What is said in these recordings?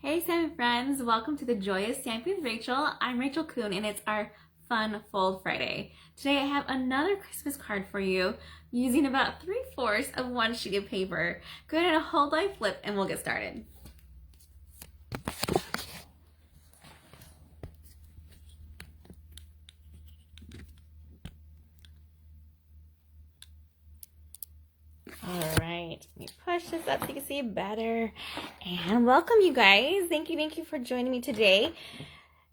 Hey Stampin' friends, welcome to the Joyous Stamping with Rachel. I'm Rachel Kuhn and it's our Fun Fold Friday. Today I have another Christmas card for you using about 3/4 of one sheet of paper. Go ahead and hold my flip and we'll get started. All right, let me push this up so you can see better. And welcome you guys. Thank you for joining me today.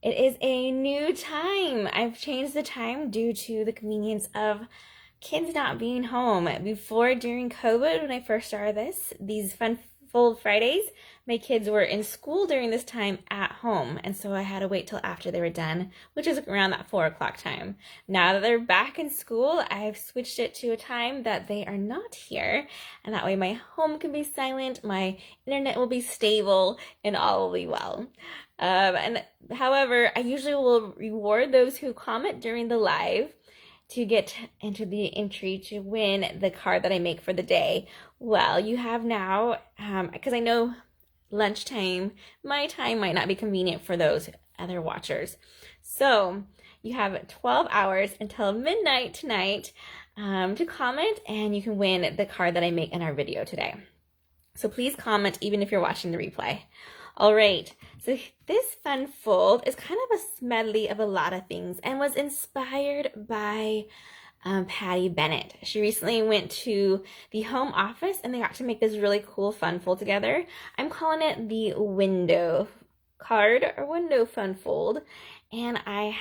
It is a new time. I've changed the time due to the convenience of kids not being home. Before, during COVID, when I first started these Fun Fold Fridays, my kids were in school during this time at home, and so I had to wait till after they were done, which is around that 4 o'clock time. Now that they're back in school, I've switched it to a time that they are not here, and that way my home can be silent, my internet will be stable, and all will be well. However, I usually will reward those who comment during the live to get into the entry to win the card that I make for the day. Well, you have now, because I know lunchtime, my time might not be convenient for those other watchers. So you have 12 hours until midnight tonight to comment, and you can win the card that I make in our video today. So please comment even if you're watching the replay. All right, so this fun fold is kind of a medley of a lot of things and was inspired by Patty Bennett. She recently went to the home office and they got to make this really cool fun fold together. I'm calling it the window card or window fun fold, and I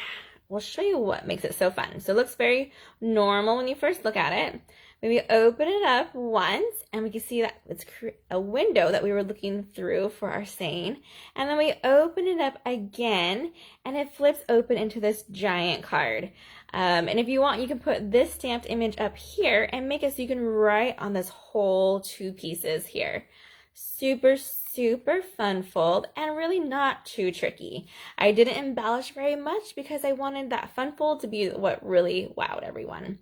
will show you what makes it so fun. So it looks very normal when you first look at it. We open it up once and we can see that it's a window that we were looking through for our saying. And then we open it up again and it flips open into this giant card. And if you want, you can put this stamped image up here and make it so you can write on this whole 2 pieces here. Super fun fold and really not too tricky. I didn't embellish very much because I wanted that fun fold to be what really wowed everyone.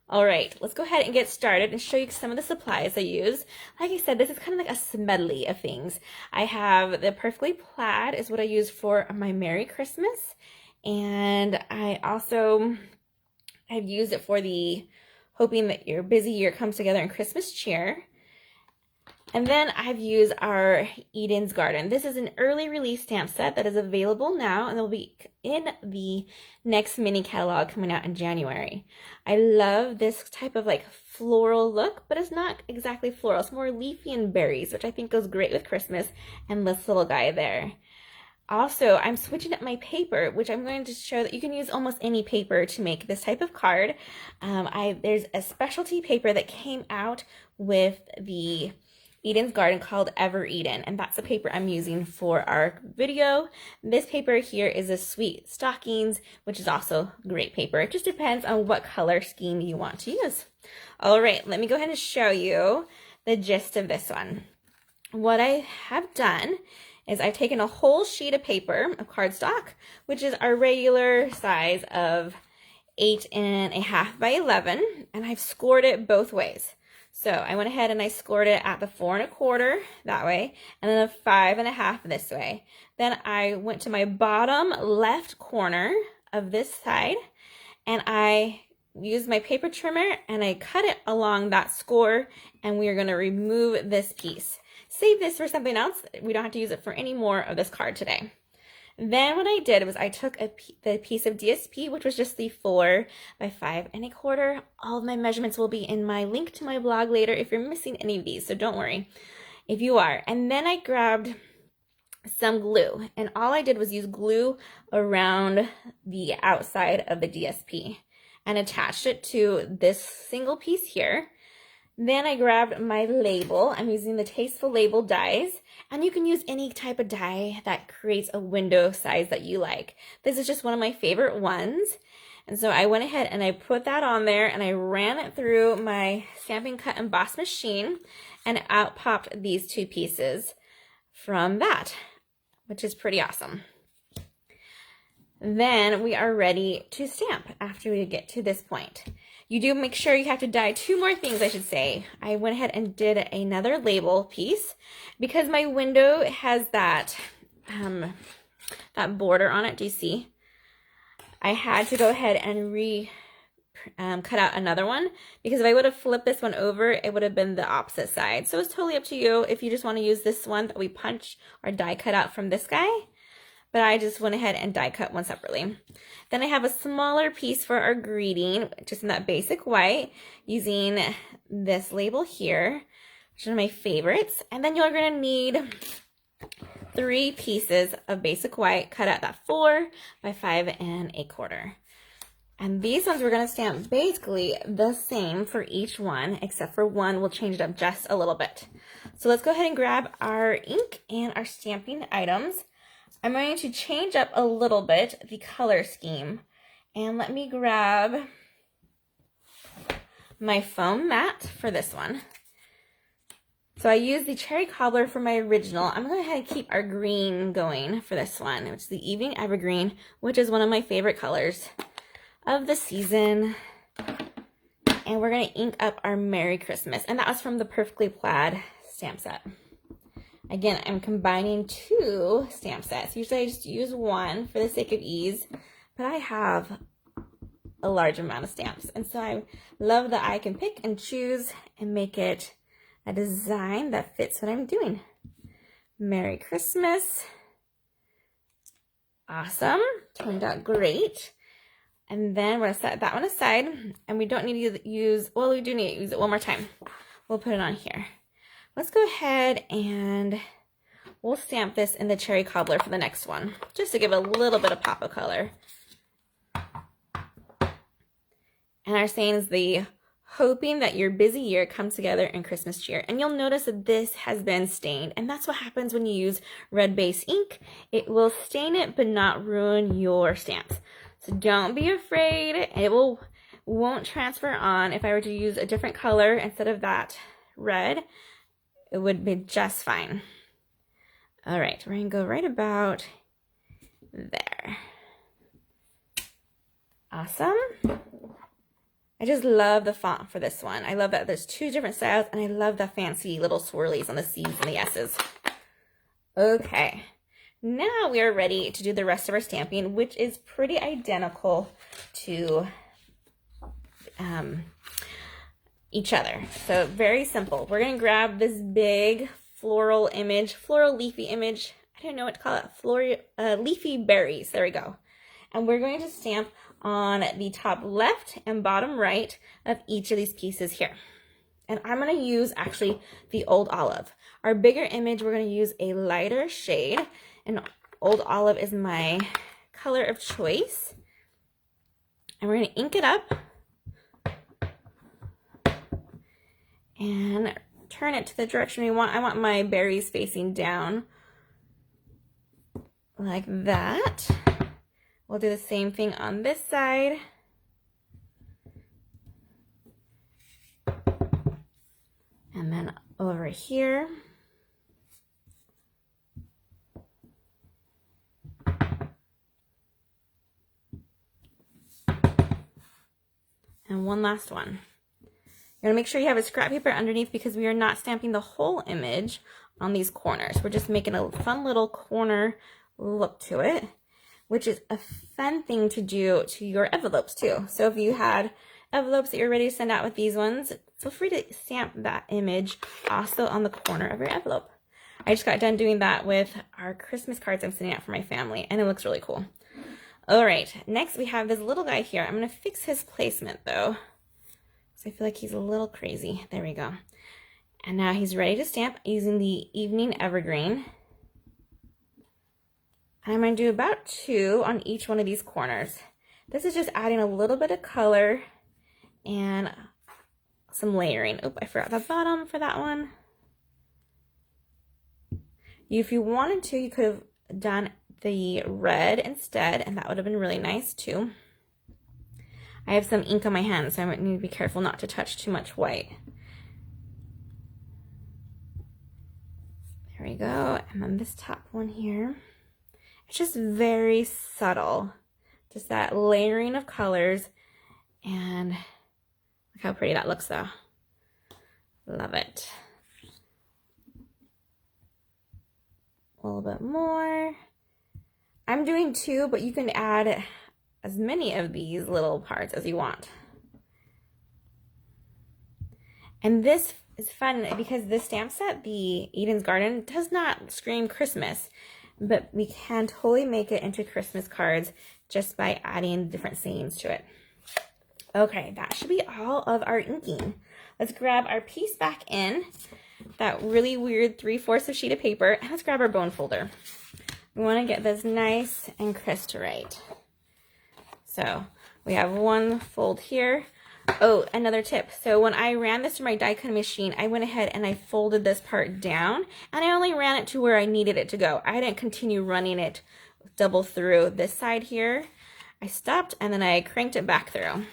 All right, let's go ahead and get started and show you some of the supplies I use. Like I said, this is kind of like a medley of things. I have the Perfectly Plaid is what I use for my Merry Christmas. And I've used it for the hoping that your busy year comes together in Christmas cheer. And then I've used our Eden's Garden. This is an early release stamp set that is available now and it will be in the next mini catalog coming out in January. I love this type of like floral look, but it's not exactly floral. It's more leafy and berries, which I think goes great with Christmas, and this little guy there. Also, I'm switching up my paper, which I'm going to show that you can use almost any paper to make this type of card. There's a specialty paper that came out with the Eden's Garden called Ever Eden, and that's the paper I'm using for our video. This paper here is a Sweet Stockings, which is also great paper. It just depends on what color scheme you want to use. All right, let me go ahead and show you the gist of this one. What I have done is I've taken a whole sheet of paper of cardstock, which is our regular size of 8.5 by 11, and I've scored it both ways. So I went ahead and I scored it at the 4 1/4 that way, and then the 5 1/2 this way. Then I went to my bottom left corner of this side, and I used my paper trimmer and I cut it along that score, and we are going to remove this piece. Save this for something else. We don't have to use it for any more of this card today. Then what I did was I took the piece of DSP, which was just the 4 by 5 1/4. All of my measurements will be in my link to my blog later if you're missing any of these, so don't worry if you are. And then I grabbed some glue, and all I did was use glue around the outside of the DSP and attached it to this single piece here. Then I grabbed my label. I'm using the Tasteful Label dies, and you can use any type of die that creates a window size that you like. This is just one of my favorite ones. And so I went ahead and I put that on there and I ran it through my Stampin' Cut Emboss machine, and out popped these 2 pieces from that, which is pretty awesome. Then we are ready to stamp after we get to this point. You do make sure you have to die 2 more things, I should say. I went ahead and did another label piece because my window has that that border on it. Do you see? I had to go ahead and cut out another one, because if I would have flipped this one over, it would have been the opposite side. So it's totally up to you if you just want to use this one that we punch or die cut out from this guy. But I just went ahead and die cut one separately. Then I have a smaller piece for our greeting, just in that basic white, using this label here, which is one of my favorites. And then you're going to need 3 pieces of basic white cut out that 4 by 5 1/4. And these ones we're going to stamp basically the same for each one, except for one we'll change it up just a little bit. So let's go ahead and grab our ink and our stamping items. I'm going to change up a little bit the color scheme. And let me grab my foam mat for this one. So I used the cherry cobbler for my original. I'm going to go ahead and keep our green going for this one, which is the Evening Evergreen, which is one of my favorite colors of the season. And we're going to ink up our Merry Christmas. And that was from the Perfectly Plaid stamp set. Again, I'm combining 2 stamp sets. Usually I just use one for the sake of ease, but I have a large amount of stamps. And so I love that I can pick and choose and make it a design that fits what I'm doing. Merry Christmas. Awesome. Turned out great. And then we're going to set that one aside. And we don't need to use, well, we do need to use it one more time. We'll put it on here. Let's go ahead and we'll stamp this in the cherry cobbler for the next one, just to give a little bit of pop of color. And our saying is the hoping that your busy year comes together in Christmas cheer. And you'll notice that this has been stained, and that's what happens when you use red base ink. It will stain it but not ruin your stamps. So don't be afraid. It won't transfer on. If I were to use a different color instead of that red, it would be just fine. All right, we're gonna go right about there. Awesome. I just love the font for this one. I love that there's 2 different styles, and I love the fancy little swirlies on the C's and the S's. Okay, now we are ready to do the rest of our stamping, which is pretty identical to each other. So very simple. We're going to grab this big floral leafy image. I don't know what to call it. Leafy berries. There we go. And we're going to stamp on the top left and bottom right of each of these pieces here. And I'm going to use actually the Old Olive. Our bigger image, we're going to use a lighter shade. And Old Olive is my color of choice. And we're going to ink it up. And turn it to the direction we want. I want my berries facing down like that. We'll do the same thing on this side. And then over here. And one last one. You're gonna make sure you have a scrap paper underneath, because we are not stamping the whole image on these corners. We're just making a fun little corner look to it, which is a fun thing to do to your envelopes too. So if you had envelopes that you're ready to send out with these ones, feel free to stamp that image also on the corner of your envelope. I just got done doing that with our Christmas cards I'm sending out for my family, and it looks really cool. All right, next we have this little guy here. I'm gonna fix his placement though, so I feel like he's a little crazy. There we go. And now he's ready to stamp using the Evening Evergreen. And I'm going to do about 2 on each one of these corners. This is just adding a little bit of color and some layering. Oh, I forgot the bottom for that one. If you wanted to, you could have done the red instead, and that would have been really nice too. I have some ink on my hands, so I might need to be careful not to touch too much white. There we go. And then this top one here. It's just very subtle. Just that layering of colors. And look how pretty that looks though. Love it. a little bit more. I'm doing 2, but you can add as many of these little parts as you want. And this is fun because this stamp set, the Eden's Garden, does not scream Christmas, but we can totally make it into Christmas cards just by adding different sayings to it. Okay, that should be all of our inking. Let's grab our piece back in, that really weird 3/4 of sheet of paper, and let's grab our bone folder. We want to get this nice and crisp to write. So we have one fold here. Oh, another tip. So when I ran this through my die cutting machine, I went ahead and I folded this part down, and I only ran it to where I needed it to go. I didn't continue running it double through this side here. I stopped and then I cranked it back through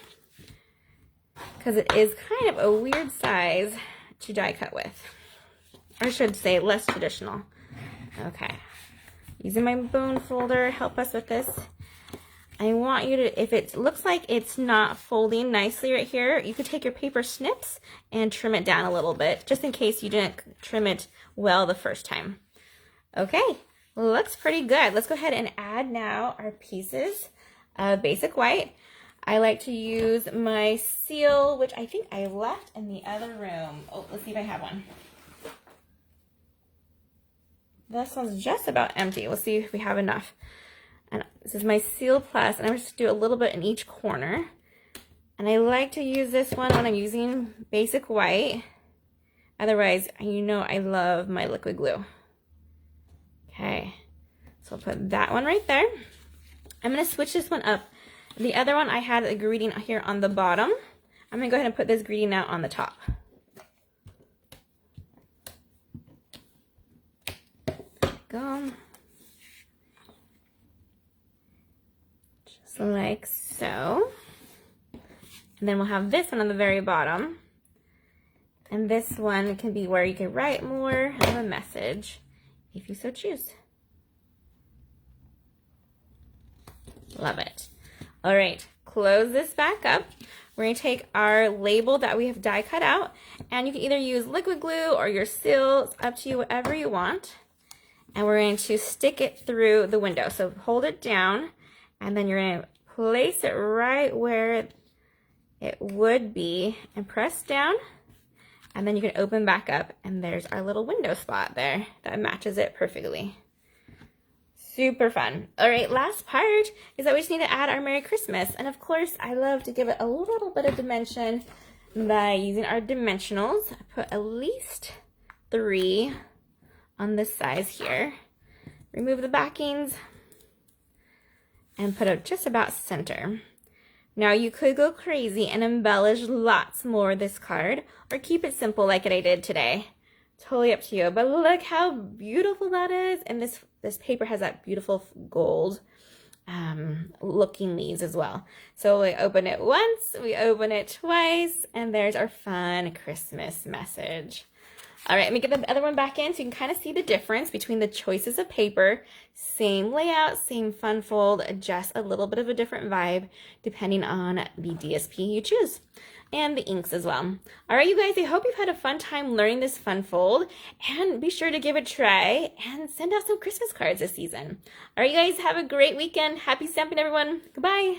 because it is kind of a weird size to die cut with. Or I should say less traditional. Okay. Using my bone folder, help us with this. I want you to, if it looks like it's not folding nicely right here, you could take your paper snips and trim it down a little bit, just in case you didn't trim it well the first time. Okay, looks pretty good. Let's go ahead and add now our pieces of basic white. I like to use my seal, which I think I left in the other room. Oh, let's see if I have one. This one's just about empty. We'll see if we have enough. And this is my Seal Plus, and I'm just going to do a little bit in each corner. And I like to use this one when I'm using basic white. Otherwise, you know I love my liquid glue. Okay, so I'll put that one right there. I'm going to switch this one up. The other one I had a greeting here on the bottom. I'm going to go ahead and put this greeting now on the top. Go. Just like so. And then we'll have this one on the very bottom. And this one can be where you can write more of a message if you so choose. Love it. All right, close this back up. We're going to take our label that we have die cut out, and you can either use liquid glue or your seal. It's up to you, whatever you want. And we're going to stick it through the window. So hold it down, and then you're going to place it right where it would be and press down. And then you can open back up, and there's our little window spot there that matches it perfectly. Super fun. All right, last part is that we just need to add our Merry Christmas. And of course, I love to give it a little bit of dimension by using our dimensionals. I put at least 3 on this size here. Remove the backings and put it just about center. Now you could go crazy and embellish lots more this card, or keep it simple like I did today. Totally up to you. But look how beautiful that is. And this paper has that beautiful gold looking leaves as well. So we open it once, we open it twice, and there's our fun Christmas message. All right, let me get the other one back in so you can kind of see the difference between the choices of paper. Same layout, same fun fold, just a little bit of a different vibe depending on the DSP you choose. And the inks as well. All right, you guys, I hope you've had a fun time learning this fun fold, and be sure to give it a try and send out some Christmas cards this season. All right, you guys, have a great weekend. Happy stamping, everyone. Goodbye.